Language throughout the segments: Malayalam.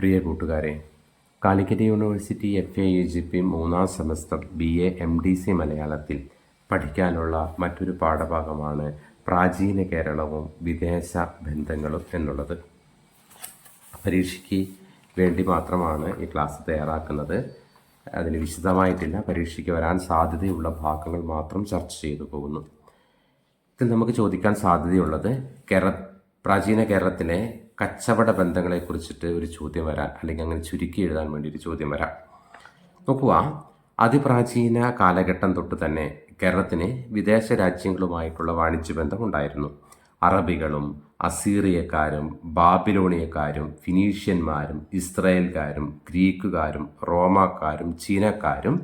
പ്രിയ കൂട്ടുകാരെ, കാലിക്കറ്റ് യൂണിവേഴ്സിറ്റി FA UGP മൂന്നാം സെമസ്റ്റർ BA MDC മലയാളത്തിൽ പഠിക്കാനുള്ള മറ്റൊരു പാഠഭാഗമാണ് പ്രാചീന കേരളവും വിദേശ ബന്ധങ്ങളും എന്നുള്ളത്. പരീക്ഷയ്ക്ക് വേണ്ടി മാത്രമാണ് ഈ ക്ലാസ് തയ്യാറാക്കുന്നത്. അതിന് വിശദമായിട്ടില്ല. പരീക്ഷയ്ക്ക് വരാൻ സാധ്യതയുള്ള ഭാഗങ്ങൾ മാത്രം ചർച്ച ചെയ്തു പോകുന്നു. ഇതിൽ നമുക്ക് ചോദിക്കാൻ സാധ്യതയുള്ളത് പ്രാചീന കേരളത്തിലെ കച്ചവട ബന്ധങ്ങളെക്കുറിച്ചിട്ട് ഒരു ചോദ്യം വരാൻ, അല്ലെങ്കിൽ അങ്ങനെ ചുരുക്കി എഴുതാൻ വേണ്ടി ഒരു ചോദ്യം വരാം. നോക്കുക, അതിപ്രാചീന കാലഘട്ടം തൊട്ട് തന്നെ കേരളത്തിന് വിദേശ രാജ്യങ്ങളുമായിട്ടുള്ള വാണിജ്യബന്ധം ഉണ്ടായിരുന്നു. അറബികളും അസീറിയക്കാരും ബാബിലോണിയക്കാരും ഫിനീഷ്യന്മാരും ഇസ്രായേൽക്കാരും ഗ്രീക്കുകാരും റോമാക്കാരും ചീനക്കാരും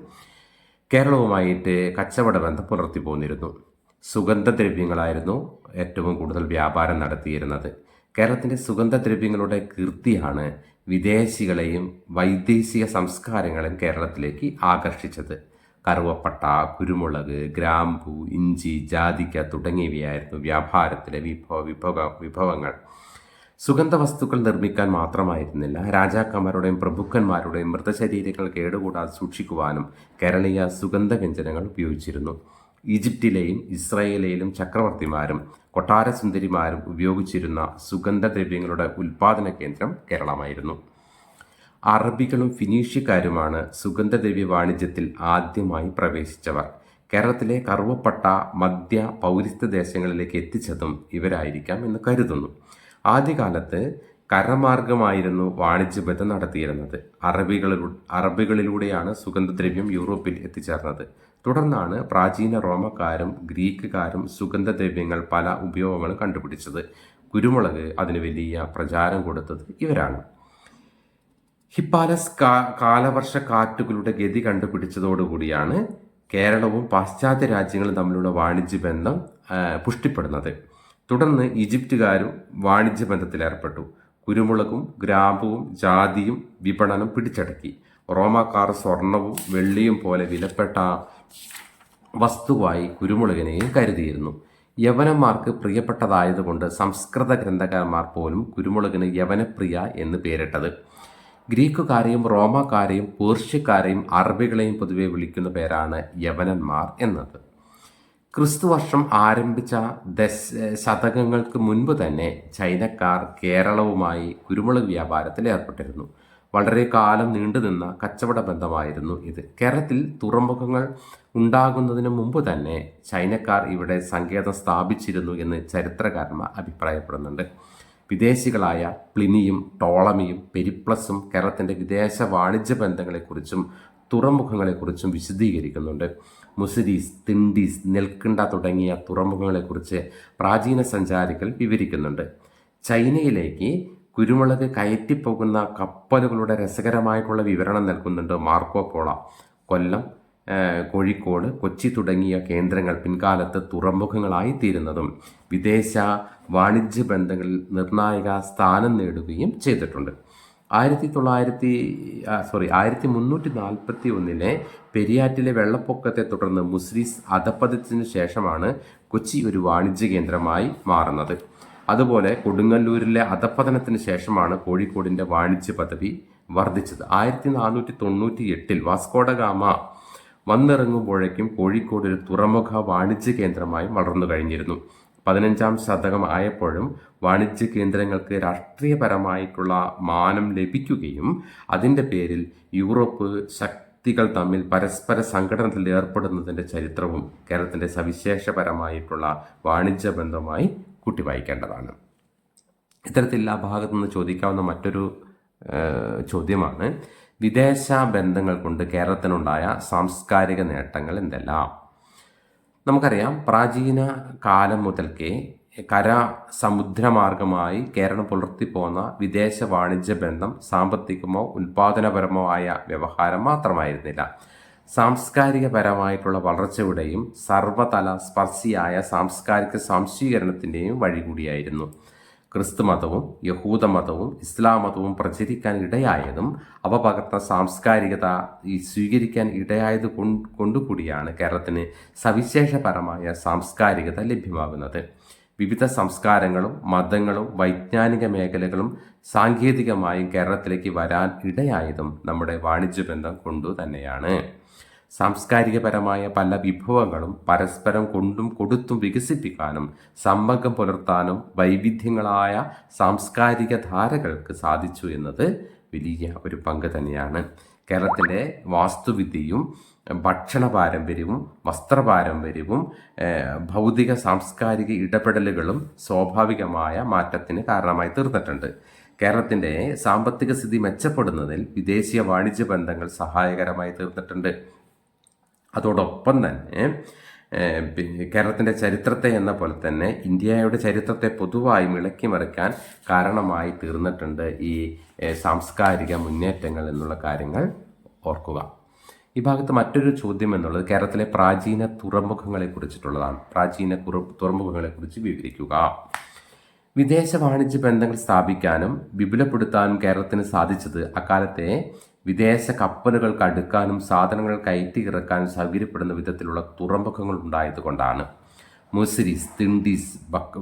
കേരളവുമായിട്ട് കച്ചവട ബന്ധം പുലർത്തി പോന്നിരുന്നു. സുഗന്ധദ്രവ്യങ്ങളായിരുന്നു ഏറ്റവും കൂടുതൽ വ്യാപാരം നടത്തിയിരുന്നത്. കേരളത്തിൻ്റെ സുഗന്ധദ്രവ്യങ്ങളുടെ കീർത്തിയാണ് വിദേശികളെയും വൈദേശിക സംസ്കാരങ്ങളെയും കേരളത്തിലേക്ക് ആകർഷിച്ചത്. കറുവപ്പട്ട, കുരുമുളക്, ഗ്രാമ്പു, ഇഞ്ചി, ജാതിക്ക തുടങ്ങിയവയായിരുന്നു വ്യാപാരത്തിലെ വിഭവങ്ങൾ. സുഗന്ധവസ്തുക്കൾ നിർമ്മിക്കാൻ മാത്രമായിരുന്നില്ല, രാജാക്കന്മാരുടെയും പ്രഭുക്കന്മാരുടെയും മൃതശരീരങ്ങൾ കേടുകൂടാതെ സൂക്ഷിക്കുവാനും കേരളീയ സുഗന്ധവ്യഞ്ജനങ്ങൾ ഉപയോഗിച്ചിരുന്നു. ഈജിപ്തിലെയും ഇസ്രായേലിലെയും ചക്രവർത്തിമാരും കൊട്ടാരസുന്ദരിമാരും ഉപയോഗിച്ചിരുന്ന സുഗന്ധദ്രവ്യങ്ങളുടെ ഉൽപാദന കേന്ദ്രം കേരളമായിരുന്നു. അറബികളും ഫിനീഷ്യക്കാരുമാണ് സുഗന്ധദ്രവ്യ വാണിജ്യത്തിൽ ആദ്യമായി പ്രവേശിച്ചവർ. കേരളത്തിലെ കറുവപ്പട്ട മധ്യ പൗരസ്ത്യ ദേശങ്ങളിലേക്ക് എത്തിച്ചതും ഇവരായിരിക്കാം എന്ന് കരുതുന്നു. ആദ്യകാലത്ത് കരമാർഗമായിരുന്നു വാണിജ്യബന്ധം നടത്തിയിരുന്നത്. അറബികളിലൂടെയാണ് സുഗന്ധദ്രവ്യം യൂറോപ്പിൽ എത്തിച്ചേർന്നത്. തുടർന്നാണ് പ്രാചീന റോമക്കാരും ഗ്രീക്കുകാരും സുഗന്ധദ്രവ്യങ്ങൾ പല ഉപയോഗങ്ങളും കണ്ടുപിടിച്ചത്. കുരുമുളക് അതിന് വലിയ പ്രചാരം കൊടുത്തത് ഇവരാണ്. ഹിപ്പാലസ് കാലവർഷ കാറ്റുകളുടെ ഗതി കണ്ടുപിടിച്ചതോടുകൂടിയാണ് കേരളവും പാശ്ചാത്യ രാജ്യങ്ങളും തമ്മിലുള്ള വാണിജ്യബന്ധം പുഷ്ടിപ്പെടുന്നത്. തുടർന്ന് ഈജിപ്തുകാരും വാണിജ്യബന്ധത്തിലേർപ്പെട്ടു. കുരുമുളകും ഗ്രാമ്പുവും ജാതിയും വിപണനം പിടിച്ചടക്കി. റോമാക്കാർ സ്വർണവും വെള്ളിയും പോലെ വിലപ്പെട്ട വസ്തുവായി കുരുമുളകിനെയും കരുതിയിരുന്നു. യവനന്മാർക്ക് പ്രിയപ്പെട്ടതായതുകൊണ്ട് സംസ്കൃത ഗ്രന്ഥകാരന്മാർ പോലും കുരുമുളകിന് യവനപ്രിയ എന്ന് പേരിട്ടത്. ഗ്രീക്കുകാരെയും റോമാക്കാരെയും പേർഷ്യക്കാരെയും അറബികളെയും പൊതുവെ വിളിക്കുന്ന പേരാണ് യവനന്മാർ എന്നത്. ക്രിസ്തുവർഷം ആരംഭിച്ച ശതകങ്ങൾക്ക് മുൻപ് തന്നെ ചൈനക്കാർ കേരളവുമായി കുരുമുളക് വ്യാപാരത്തിൽ ഏർപ്പെട്ടിരുന്നു. വളരെ കാലം നീണ്ടുനിന്ന കച്ചവട ബന്ധമായിരുന്നു ഇത്. കേരളത്തിൽ തുറമുഖങ്ങൾ ഉണ്ടാകുന്നതിന് മുമ്പ് തന്നെ ചൈനക്കാർ ഇവിടെ സങ്കേതം സ്ഥാപിച്ചിരുന്നു എന്ന് ചരിത്രകാരന്മാർ അഭിപ്രായപ്പെടുന്നുണ്ട്. വിദേശികളായ പ്ലിനിയും ടോളമിയും പെരിപ്ലസും കേരളത്തിൻ്റെ വിദേശ വാണിജ്യ ബന്ധങ്ങളെക്കുറിച്ചും തുറമുഖങ്ങളെക്കുറിച്ചും വിശദീകരിക്കുന്നുണ്ട്. മുസിരീസ്, തിണ്ടീസ്, നെൽക്കിണ്ട തുടങ്ങിയ തുറമുഖങ്ങളെക്കുറിച്ച് പ്രാചീന സഞ്ചാരികൾ വിവരിക്കുന്നുണ്ട്. ചൈനയിലേക്ക് കുരുമുളക് കയറ്റിപ്പോകുന്ന കപ്പലുകളുടെ രസകരമായിട്ടുള്ള വിവരണം നൽകുന്നുണ്ട് മാർക്കോ പോളോ. കൊല്ലം, കോഴിക്കോട്, കൊച്ചി തുടങ്ങിയ കേന്ദ്രങ്ങൾ പിൻകാലത്ത് തുറമുഖങ്ങളായി തീരുന്നതും വിദേശ വാണിജ്യ ബന്ധങ്ങളിൽ നിർണായക സ്ഥാനം നേടുകയും ചെയ്തിട്ടുണ്ട്. 1341 പെരിയാറ്റിലെ വെള്ളപ്പൊക്കത്തെ തുടർന്ന് മുസിരീസ് അധപ്പതിച്ചതിനു ശേഷമാണ് കൊച്ചി ഒരു വാണിജ്യ കേന്ദ്രമായി മാറുന്നത്. അതുപോലെ കൊടുങ്ങല്ലൂരിലെ അധപ്പതനത്തിന് ശേഷമാണ് കോഴിക്കോടിൻ്റെ വാണിജ്യ പദവി വർദ്ധിച്ചത്. 1498 വാസ്കോഡ ഗാമ വന്നിറങ്ങുമ്പോഴേക്കും കോഴിക്കോട് ഒരു തുറമുഖ വാണിജ്യ കേന്ദ്രമായി വളർന്നു കഴിഞ്ഞിരുന്നു. 15ാം ശതകം ആയപ്പോഴും വാണിജ്യ കേന്ദ്രങ്ങൾക്ക് രാഷ്ട്രീയപരമായിട്ടുള്ള മാനം ലഭിക്കുകയും അതിൻ്റെ പേരിൽ യൂറോപ്പ് ശക്തികൾ തമ്മിൽ പരസ്പര സംഘടനത്തിൽ ഏർപ്പെടുന്നതിൻ്റെ ചരിത്രവും കേരളത്തിൻ്റെ സവിശേഷപരമായിട്ടുള്ള വാണിജ്യ ബന്ധവുമായി കൂട്ടി വായിക്കേണ്ടതാണ്. ഇത്തരത്തിൽ ആ ഭാഗത്തു നിന്ന് ചോദിക്കാവുന്ന മറ്റൊരു ചോദ്യമാണ്, വിദേശ ബന്ധങ്ങൾ കൊണ്ട് കേരളത്തിനുണ്ടായ സാംസ്കാരിക നേട്ടങ്ങൾ എന്തെല്ലാം? നമുക്കറിയാം, പ്രാചീന കാലം മുതൽക്കേ സമുദ്രമാർഗമായി കേരളം പുലർത്തിപ്പോന്ന വിദേശ വാണിജ്യ ബന്ധം സാമ്പത്തികമോ ഉൽപാദനപരമോ ആയ വ്യവഹാരം മാത്രമായിരുന്നില്ല. സാംസ്കാരികപരമായിട്ടുള്ള വളർച്ചയുടെയും സർവതല സ്പർശിയായ സാംസ്കാരിക സംശീകരണത്തിൻ്റെയും വഴി കൂടിയായിരുന്നു. ക്രിസ്തുമതവും യഹൂദമതവും ഇസ്ലാം മതവും പ്രചരിക്കാൻ ഇടയായതും അവ പകർന്ന സാംസ്കാരികത സ്വീകരിക്കാൻ ഇടയായത് കൊണ്ടുകൂടിയാണ് കേരളത്തിന് സവിശേഷപരമായ സാംസ്കാരികത ലഭ്യമാകുന്നത്. വിവിധ സംസ്കാരങ്ങളും മതങ്ങളും വൈജ്ഞാനിക മേഖലകളും സാങ്കേതികമായും കേരളത്തിലേക്ക് വരാൻ ഇടയായതും നമ്മുടെ വാണിജ്യ ബന്ധം കൊണ്ടു തന്നെയാണ്. സാംസ്കാരികപരമായ പല വിഭവങ്ങളും പരസ്പരം കൊണ്ടും കൊടുത്തും വികസിപ്പിക്കാനും സമ്പർക്കം പുലർത്താനും വൈവിധ്യങ്ങളായ സാംസ്കാരിക ധാരകൾക്ക് സാധിച്ചു എന്നത് വലിയ ഒരു പങ്ക് തന്നെയാണ്. കേരളത്തിലെ വാസ്തുവിദ്യയും ഭക്ഷണ പാരമ്പര്യവും വസ്ത്രപാരമ്പര്യവും ഭൗതിക സാംസ്കാരിക ഇടപെടലുകളും സ്വാഭാവികമായ മാറ്റത്തിന് കാരണമായി തീർന്നിട്ടുണ്ട്. കേരളത്തിൻ്റെ സാമ്പത്തിക സ്ഥിതി മെച്ചപ്പെടുന്നതിൽ വിദേശീയ വാണിജ്യ ബന്ധങ്ങൾ സഹായകരമായി തീർന്നിട്ടുണ്ട്. അതോടൊപ്പം തന്നെ കേരളത്തിൻ്റെ ചരിത്രത്തെ എന്ന പോലെ തന്നെ ഇന്ത്യയുടെ ചരിത്രത്തെ പൊതുവായും ഇളക്കി മറിക്കാൻ കാരണമായി തീർന്നിട്ടുണ്ട് ഈ സാംസ്കാരിക മുന്നേറ്റങ്ങൾ എന്നുള്ള കാര്യങ്ങൾ ഓർക്കുക. ഈ ഭാഗത്ത് മറ്റൊരു ചോദ്യം എന്നുള്ളത് കേരളത്തിലെ പ്രാചീന തുറമുഖങ്ങളെ കുറിച്ചിട്ടുള്ളതാണ്. പ്രാചീന തുറമുഖങ്ങളെക്കുറിച്ച് വിവരിക്കുക. വിദേശ വാണിജ്യ ബന്ധങ്ങൾ സ്ഥാപിക്കാനും വിപുലപ്പെടുത്താനും കേരളത്തിന് സാധിച്ചത് അക്കാലത്തെ വിദേശ കപ്പലുകൾക്ക് അടുക്കാനും സാധനങ്ങൾ കയറ്റി ഇറക്കാനും സൗകര്യപ്പെടുന്ന വിധത്തിലുള്ള തുറമുഖങ്ങൾ ഉണ്ടായതുകൊണ്ടാണ്. മുസിരിസ്, തിണ്ടീസ്,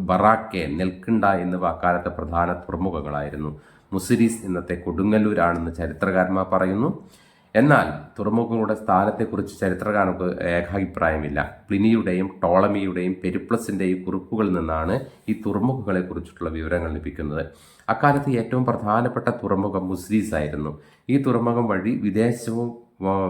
ബറാക്കെ, നെൽക്കിണ്ട എന്നിവ അക്കാലത്തെ പ്രധാന തുറമുഖങ്ങളായിരുന്നു. മുസിരിസ് ഇന്നത്തെ കൊടുങ്ങല്ലൂരാണെന്ന് ചരിത്രകാരന്മാർ പറയുന്നു. എന്നാൽ തുറമുഖങ്ങളുടെ സ്ഥാനത്തെക്കുറിച്ച് ചരിത്രകാരർക്ക് ഏകാഭിപ്രായമില്ല. പ്ലിനിയുടെയും ടോളമിയുടെയും പെരിപ്ലസിൻ്റെയും കുറിപ്പുകളിൽ നിന്നാണ് ഈ തുറമുഖങ്ങളെക്കുറിച്ചിട്ടുള്ള വിവരങ്ങൾ ലഭിക്കുന്നത്. അക്കാലത്ത് ഏറ്റവും പ്രധാനപ്പെട്ട തുറമുഖം മുസിരിസ് ആയിരുന്നു. ഈ തുറമുഖം വഴി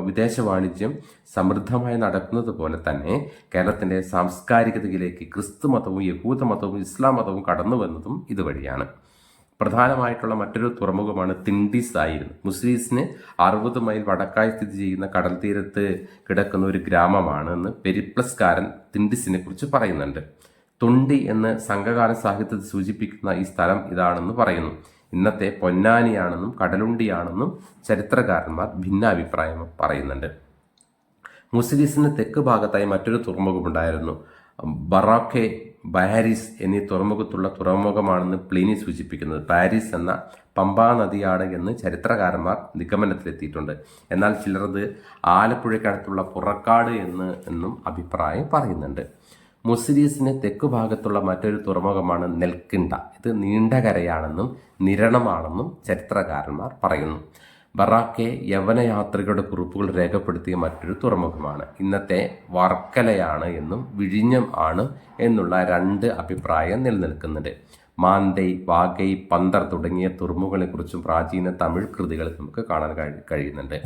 വിദേശ വാണിജ്യം സമൃദ്ധമായി നടക്കുന്നത് പോലെ തന്നെ കേരളത്തിൻ്റെ സാംസ്കാരികതയിലേക്ക് ക്രിസ്തു മതവും യഹൂദ മതവും ഇസ്ലാം മതവും കടന്നു വന്നതും ഇതുവഴിയാണ്. പ്രധാനമായിട്ടുള്ള മറ്റൊരു തുറമുഖമാണ് തിണ്ടീസ് ആയിരുന്നു. മുസിരിസിന് 60 മൈൽ വടക്കായി സ്ഥിതി ചെയ്യുന്ന കടൽ തീരത്ത് കിടക്കുന്ന ഒരു ഗ്രാമമാണ് എന്ന് പെരിപ്ലസ്കാരൻ തിണ്ടീസിനെ കുറിച്ച് പറയുന്നുണ്ട്. തൊണ്ടി എന്ന് സംഘകാല സാഹിത്യത്തിൽ സൂചിപ്പിക്കുന്ന ഈ സ്ഥലം ഇതാണെന്ന് പറയുന്നു. ഇന്നത്തെ പൊന്നാനിയാണെന്നും കടലുണ്ടിയാണെന്നും ചരിത്രകാരന്മാർ ഭിന്നാഭിപ്രായം പറയുന്നുണ്ട്. മുസിരിസിന് തെക്ക് ഭാഗത്തായി മറ്റൊരു തുറമുഖമുണ്ടായിരുന്നു. ബറാക്കെ, പാരീസ് എന്നീ തുറമുഖത്തുള്ള തുറമുഖമാണെന്ന് പ്ലിനി സൂചിപ്പിക്കുന്നത്. പാരീസ് എന്ന പമ്പാ നദിയാണ് എന്ന് ചരിത്രകാരന്മാർ നിഗമനത്തിലെത്തിയിട്ടുണ്ട്. എന്നാൽ ചിലരത് ആലപ്പുഴയ്ക്കടുത്തുള്ള പുറക്കാട് എന്നും അഭിപ്രായം പറയുന്നുണ്ട്. മുസിരീസിന് തെക്കു ഭാഗത്തുള്ള മറ്റൊരു തുറമുഖമാണ് നെൽക്കിണ്ട. ഇത് നീണ്ടകരയാണെന്നും നിരണമാണെന്നും ചരിത്രകാരന്മാർ പറയുന്നു. ബറാക്കെ യവനയാത്രികളുടെ കുറിപ്പുകൾ രേഖപ്പെടുത്തിയ മറ്റൊരു തുറമുഖമാണ്. ഇന്നത്തെ വർക്കലയാണ് എന്നും വിഴിഞ്ഞം ആണ് എന്നുള്ള 2 അഭിപ്രായം നിലനിൽക്കുന്നുണ്ട്. മാന്തൈ, വാഗൈ, പന്തർ തുടങ്ങിയ തുറമുഖങ്ങളെക്കുറിച്ചും പ്രാചീന തമിഴ് കൃതികൾ നമുക്ക് കാണാൻ കഴിയുന്നുണ്ട്.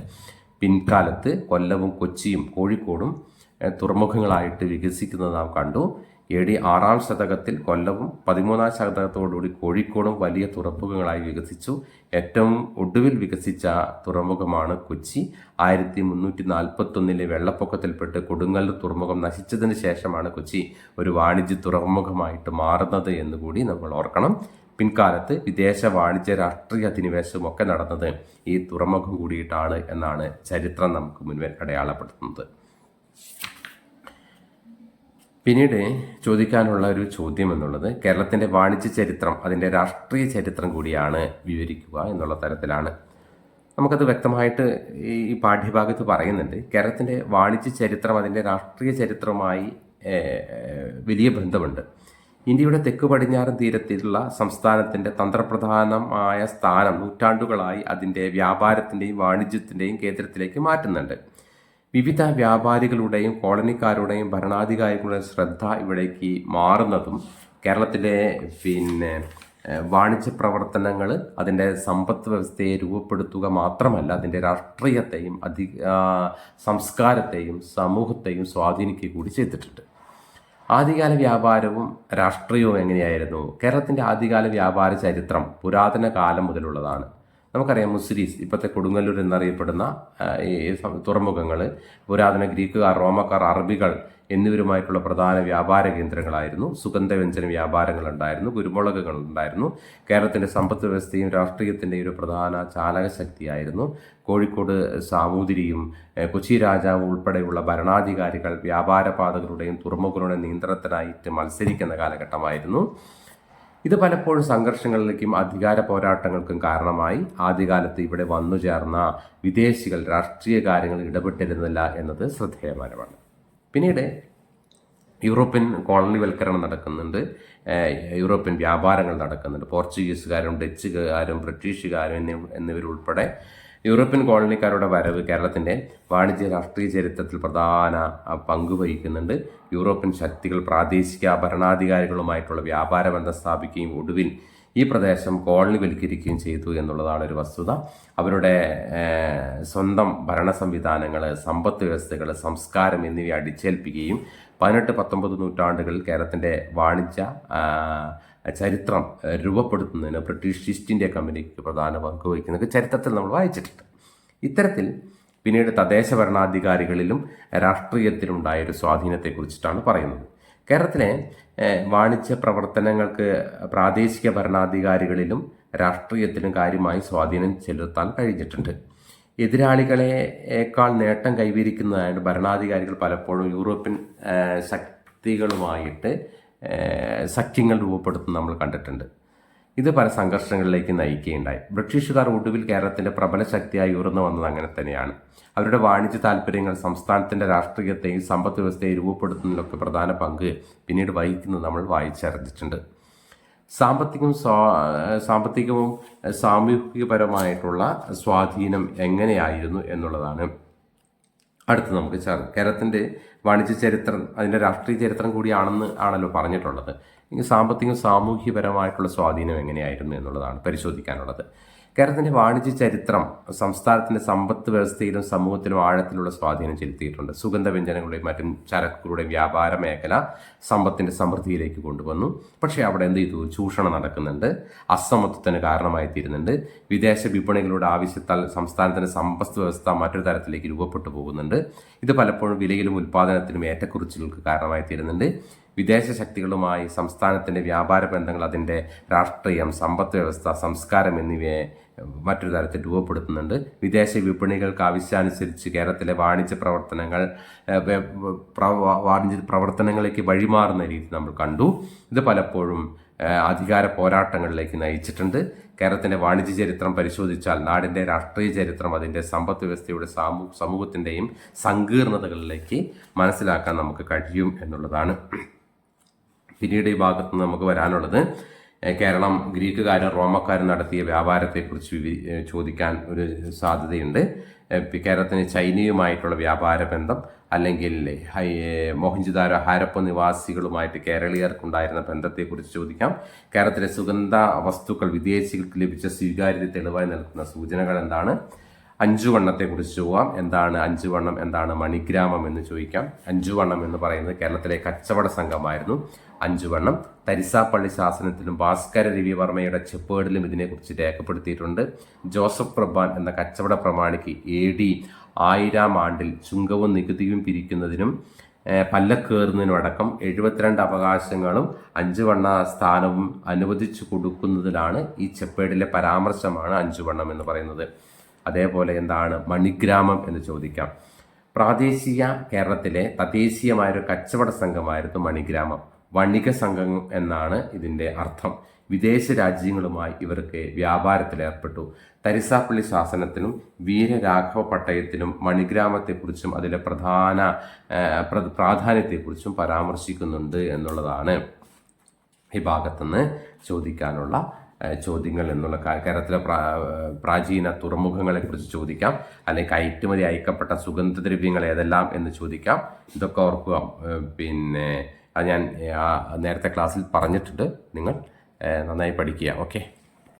പിൻകാലത്ത് കൊല്ലവും കൊച്ചിയും കോഴിക്കോടും തുറമുഖങ്ങളായിട്ട് വികസിക്കുന്നത് നാം കണ്ടു. AD 6-ാം ശതകത്തിൽ കൊല്ലവും 13-ാം ശതകത്തോടുകൂടി കോഴിക്കോടും വലിയ തുറമുഖങ്ങളായി വികസിച്ചു. ഏറ്റവും ഒടുവിൽ വികസിച്ച തുറമുഖമാണ് കൊച്ചി. 1341 വെള്ളപ്പൊക്കത്തിൽപ്പെട്ട് കൊടുങ്ങല്ലൂർ തുറമുഖം നശിച്ചതിന് ശേഷമാണ് കൊച്ചി ഒരു വാണിജ്യ തുറമുഖമായിട്ട് മാറുന്നത് എന്നുകൂടി നമ്മൾ ഓർക്കണം. പിൻകാലത്ത് വിദേശ വാണിജ്യ രാഷ്ട്രീയ അധിനിവേശവും ഒക്കെ നടന്നത് ഈ തുറമുഖം കൂടിയിട്ടാണ് എന്നാണ് ചരിത്രം നമുക്ക് മുൻപിൽ അടയാളപ്പെടുത്തുന്നത്. പിന്നീട് ചോദിക്കാനുള്ള ഒരു ചോദ്യം എന്നുള്ളത് കേരളത്തിൻ്റെ വാണിജ്യ ചരിത്രം അതിൻ്റെ രാഷ്ട്രീയ ചരിത്രം കൂടിയാണ് വിവരിക്കുക എന്നുള്ള തരത്തിലാണ്. നമുക്കത് വ്യക്തമായിട്ട് ഈ പാഠ്യഭാഗത്ത് പറയുന്നുണ്ട്. കേരളത്തിൻ്റെ വാണിജ്യ ചരിത്രം അതിൻ്റെ രാഷ്ട്രീയ ചരിത്രവുമായി വലിയ ബന്ധമുണ്ട്. ഇന്ത്യയുടെ തെക്ക് പടിഞ്ഞാറൻ തീരത്തിലുള്ള സംസ്ഥാനത്തിൻ്റെ തന്ത്രപ്രധാനമായ സ്ഥാനം നൂറ്റാണ്ടുകളായി അതിൻ്റെ വ്യാപാരത്തിൻ്റെയും വാണിജ്യത്തിൻ്റെയും കേന്ദ്രത്തിലേക്ക് മാറ്റുന്നുണ്ട്. വിവിധ വ്യാപാരികളുടെയും കോളനിക്കാരുടെയും ഭരണാധികാരികളുടെയും ശ്രദ്ധ ഇവിടേക്ക് മാറുന്നതും കേരളത്തിലെ വാണിജ്യ പ്രവർത്തനങ്ങൾ അതിൻ്റെ സമ്പദ് വ്യവസ്ഥയെ രൂപപ്പെടുത്തുക മാത്രമല്ല അതിൻ്റെ രാഷ്ട്രീയത്തെയും സംസ്കാരത്തെയും സമൂഹത്തെയും സ്വാധീനിക്കുക കൂടി ചെയ്തിട്ടുണ്ട്. ആദ്യകാല വ്യാപാരവും രാഷ്ട്രീയവും എങ്ങനെയായിരുന്നു? കേരളത്തിൻ്റെ ആദ്യകാല വ്യാപാര ചരിത്രം പുരാതന കാലം മുതലുള്ളതാണ്. നമുക്കറിയാം മുസിരീസ്, ഇപ്പോഴത്തെ കൊടുങ്ങല്ലൂർ എന്നറിയപ്പെടുന്ന ഈ തുറമുഖങ്ങൾ പുരാതന ഗ്രീക്കുകാർ, റോമക്കാർ, അറബികൾ എന്നിവരുമായിട്ടുള്ള പ്രധാന വ്യാപാര കേന്ദ്രങ്ങളായിരുന്നു. സുഗന്ധവ്യഞ്ജന വ്യാപാരങ്ങളുണ്ടായിരുന്നു, കുരുമുളകുകളുണ്ടായിരുന്നു. കേരളത്തിൻ്റെ സമ്പദ് വ്യവസ്ഥയും രാഷ്ട്രീയത്തിൻ്റെയും ഒരു പ്രധാന ചാലകശക്തിയായിരുന്നു. കോഴിക്കോട് സാമൂതിരിയും കൊച്ചി രാജാവും ഉൾപ്പെടെയുള്ള ഭരണാധികാരികൾ വ്യാപാരപാതകളുടെയും തുറമുഖങ്ങളുടെയും നിയന്ത്രണത്തിനായിട്ട് മത്സരിക്കുന്ന കാലഘട്ടമായിരുന്നു. ഇത് പലപ്പോഴും സംഘർഷങ്ങളിലേക്കും അധികാര പോരാട്ടങ്ങൾക്കും കാരണമായി. ആദ്യകാലത്ത് ഇവിടെ വന്നു ചേർന്ന വിദേശികൾ രാഷ്ട്രീയ കാര്യങ്ങളിൽ ഇടപെട്ടിരുന്നില്ല എന്നത് ശ്രദ്ധേയമാണ്. പിന്നീട് യൂറോപ്യൻ കോളനിവൽക്കരണം നടക്കുന്നുണ്ട്, യൂറോപ്യൻ വ്യാപാരങ്ങൾ നടക്കുന്നുണ്ട്. പോർച്ചുഗീസുകാരും ഡച്ചുകാരും ബ്രിട്ടീഷുകാരും എന്നിവരുൾപ്പെടെ യൂറോപ്യൻ കോളനിക്കാരുടെ വരവ് കേരളത്തിൻ്റെ വാണിജ്യ രാഷ്ട്രീയ ചരിത്രത്തിൽ പ്രധാന പങ്ക് വഹിക്കുന്നുണ്ട്. യൂറോപ്യൻ ശക്തികൾ പ്രാദേശിക ഭരണാധികാരികളുമായിട്ടുള്ള വ്യാപാര ബന്ധം സ്ഥാപിക്കുകയും ഒടുവിൽ ഈ പ്രദേശം കോളനിവൽക്കരിക്കുകയും ചെയ്തു എന്നുള്ളതാണ് ഒരു വസ്തുത. അവരുടെ സ്വന്തം ഭരണ സംവിധാനങ്ങൾ, സമ്പദ് വ്യവസ്ഥകൾ, സംസ്കാരം എന്നിവ അടിച്ചേൽപ്പിക്കുകയും 18-19 നൂറ്റാണ്ടുകളിൽ കേരളത്തിൻ്റെ വാണിജ്യ ചരിത്രം രൂപപ്പെടുത്തുന്നതിന് ബ്രിട്ടീഷ് ഈസ്റ്റ് ഇന്ത്യ കമ്പനിക്ക് പ്രധാന പങ്ക് വഹിക്കുന്നത് ചരിത്രത്തിൽ നമ്മൾ വായിച്ചിട്ടുണ്ട്. ഇത്തരത്തിൽ പിന്നീട് തദ്ദേശ ഭരണാധികാരികളിലും രാഷ്ട്രീയത്തിലും ഉണ്ടായൊരു സ്വാധീനത്തെക്കുറിച്ചിട്ടാണ് പറയുന്നത്. കേരളത്തിലെ വാണിജ്യ പ്രവർത്തനങ്ങൾക്ക് പ്രാദേശിക ഭരണാധികാരികളിലും രാഷ്ട്രീയത്തിലും കാര്യമായി സ്വാധീനം ചെലുത്താൻ കഴിഞ്ഞിട്ടുണ്ട്. എതിരാളികളെക്കാൾ നേട്ടം കൈവരിക്കുന്നതായിട്ട് ഭരണാധികാരികൾ പലപ്പോഴും യൂറോപ്യൻ ശക്തികളുമായിട്ട് സഖ്യങ്ങൾ രൂപപ്പെടുത്തുന്നത് നമ്മൾ കണ്ടിട്ടുണ്ട്. ഇത് പല സംഘർഷങ്ങളിലേക്ക് നയിക്കുകയുണ്ടായി. ബ്രിട്ടീഷുകാർ ഒടുവിൽ കേരളത്തിൻ്റെ പ്രബല ശക്തിയായി ഉയർന്നു വന്നത് അങ്ങനെ തന്നെയാണ്. അവരുടെ വാണിജ്യ താല്പര്യങ്ങൾ സംസ്ഥാനത്തിൻ്റെ രാഷ്ട്രീയത്തെയും സമ്പദ് വ്യവസ്ഥയെയും രൂപപ്പെടുത്തുന്നതിലൊക്കെ പ്രധാന പങ്ക് പിന്നീട് വഹിക്കുന്നത് നമ്മൾ വായിച്ചറിഞ്ഞിട്ടുണ്ട്. സാമ്പത്തികവും സാമൂഹികപരമായിട്ടുള്ള സ്വാധീനം എങ്ങനെയായിരുന്നു എന്നുള്ളതാണ് അടുത്ത് നമുക്ക് കേരളത്തിൻ്റെ വാണിജ്യ ചരിത്രം അതിൻ്റെ രാഷ്ട്രീയ ചരിത്രം ആണല്ലോ പറഞ്ഞിട്ടുള്ളത്. സാമ്പത്തികവും സാമൂഹ്യപരമായിട്ടുള്ള സ്വാധീനം എങ്ങനെയായിരുന്നു എന്നുള്ളതാണ് പരിശോധിക്കാനുള്ളത്. കേരളത്തിൻ്റെ വാണിജ്യ ചരിത്രം സംസ്ഥാനത്തിൻ്റെ സമ്പദ് വ്യവസ്ഥയിലും സമൂഹത്തിലും ആഴത്തിലുള്ള സ്വാധീനം ചെലുത്തിയിട്ടുണ്ട്. സുഗന്ധവ്യഞ്ജനങ്ങളുടെയും മറ്റും ചരക്കുകളുടെയും വ്യാപാര മേഖല സമ്പത്തിൻ്റെ സമൃദ്ധിയിലേക്ക് കൊണ്ടുവന്നു. പക്ഷേ അവിടെ എന്ത് ചെയ്തു? ചൂഷണം നടക്കുന്നുണ്ട്, അസമത്വത്തിന് കാരണമായി തീരുന്നുണ്ട്. വിദേശ വിപണികളുടെ ആവശ്യത്താൽ സംസ്ഥാനത്തിൻ്റെ സമ്പദ് വ്യവസ്ഥ മറ്റൊരു തരത്തിലേക്ക് രൂപപ്പെട്ടു പോകുന്നുണ്ട്. ഇത് പലപ്പോഴും വിലയിലും ഉൽപ്പാദനത്തിലും ഏറ്റക്കുറച്ചിലുകൾക്ക് കാരണമായി തീരുന്നുണ്ട്. വിദേശ ശക്തികളുമായി സംസ്ഥാനത്തിൻ്റെ വ്യാപാര ബന്ധങ്ങൾ അതിൻ്റെ രാഷ്ട്രീയം, സമ്പദ് വ്യവസ്ഥ, സംസ്കാരം എന്നിവയെ മറ്റൊരു തരത്തിൽ രൂപപ്പെടുത്തുന്നുണ്ട്. വിദേശ വിപണികൾക്ക് ആവശ്യാനുസരിച്ച് കേരളത്തിലെ വാണിജ്യ പ്രവർത്തനങ്ങളിലേക്ക് വഴിമാറുന്ന രീതി നമ്മൾ കണ്ടു. ഇത് പലപ്പോഴും അധികാര പോരാട്ടങ്ങളിലേക്ക് നയിച്ചിട്ടുണ്ട്. കേരളത്തിൻ്റെ വാണിജ്യ ചരിത്രം പരിശോധിച്ചാൽ നാടിൻ്റെ രാഷ്ട്രീയ ചരിത്രം അതിൻ്റെ സമ്പദ് വ്യവസ്ഥയുടെ സമൂഹത്തിൻ്റെയും സങ്കീർണതകളിലേക്ക് മനസ്സിലാക്കാൻ നമുക്ക് കഴിയും എന്നുള്ളതാണ്. പിന്നീട് ഈ ഭാഗത്ത് നിന്ന് നമുക്ക് വരാനുള്ളത് കേരളം ഗ്രീക്കുകാരും റോമക്കാരും നടത്തിയ വ്യാപാരത്തെക്കുറിച്ച് ചോദിക്കാൻ ഒരു സാധ്യതയുണ്ട്. കേരളത്തിന് ചൈനയുമായിട്ടുള്ള വ്യാപാര ബന്ധം, അല്ലെങ്കിൽ മോഹൻജദാരോ ഹാരപ്പ നിവാസികളുമായിട്ട് കേരളീയർക്കുണ്ടായിരുന്ന ബന്ധത്തെക്കുറിച്ച് ചോദിക്കാം. കേരളത്തിലെ സുഗന്ധ വസ്തുക്കൾ വിദേശികൾക്ക് ലഭിച്ച സ്വീകാര്യത തെളിവായി നൽകുന്ന സൂചനകൾ എന്താണ്? അഞ്ചുവണ്ണത്തെക്കുറിച്ച് ചോദിക്കാം. എന്താണ് അഞ്ചുവണ്ണം, എന്താണ് മണിഗ്രാമം എന്ന് ചോദിക്കാം. അഞ്ചുവണ്ണം എന്ന് പറയുന്നത് കേരളത്തിലെ കച്ചവട സംഘമായിരുന്നു. അഞ്ചുവണ്ണം തരിസാപ്പള്ളി ശാസനത്തിലും ഭാസ്കര രവിവർമ്മയുടെ ചെപ്പേടിലും ഇതിനെക്കുറിച്ച് രേഖപ്പെടുത്തിയിട്ടുണ്ട്. ജോസഫ് പ്രഭാൻ എന്ന കച്ചവട പ്രമാണിക്ക് AD 1000 ആണ്ടിൽ ചുങ്കവും നികുതിയും പിരിക്കുന്നതിനും പല്ലക്കേറുന്നതിനും അടക്കം 72 അവകാശങ്ങളും 5 വണ്ണ സ്ഥാനവും അനുവദിച്ചു കൊടുക്കുന്നതിലാണ് ഈ ചെപ്പേടിലെ പരാമർശമാണ് അഞ്ചുവണ്ണം എന്ന് പറയുന്നത്. അതേപോലെ എന്താണ് മണിഗ്രാമം എന്ന് ചോദിക്കാം. പ്രാദേശിക കേരളത്തിലെ തദ്ദേശീയമായൊരു കച്ചവട സംഘമായിരുന്നു മണിഗ്രാമം. വണിക സംഘം എന്നാണ് ഇതിൻ്റെ അർത്ഥം. വിദേശ രാജ്യങ്ങളുമായി ഇവർക്ക് വ്യാപാരത്തിലേർപ്പെട്ടു. തരിസാപ്പള്ളി ശാസനത്തിലും വീരരാഘവ പട്ടയത്തിലും മണിഗ്രാമത്തെക്കുറിച്ചും അതിലെ പ്രാധാന്യത്തെക്കുറിച്ചും പരാമർശിക്കുന്നുണ്ട് എന്നുള്ളതാണ് ഈ ഭാഗത്തുനിന്ന് ചോദിക്കാനുള്ള ചോദ്യങ്ങൾ എന്നുള്ള. കേരളത്തിലെ പ്രാചീന തുറമുഖങ്ങളെക്കുറിച്ച് ചോദിക്കാം, അല്ലെങ്കിൽ കയറ്റുമതി അയക്കപ്പെട്ട സുഗന്ധദ്രവ്യങ്ങൾ ഏതെല്ലാം എന്ന് ചോദിക്കാം. ഇതൊക്കെ ഓർക്കുക. പിന്നെ അത് ഞാൻ നേരത്തെ ക്ലാസ്സിൽ പറഞ്ഞിട്ടുണ്ട്. നിങ്ങൾ നന്നായി പഠിക്കുക. ഓക്കെ.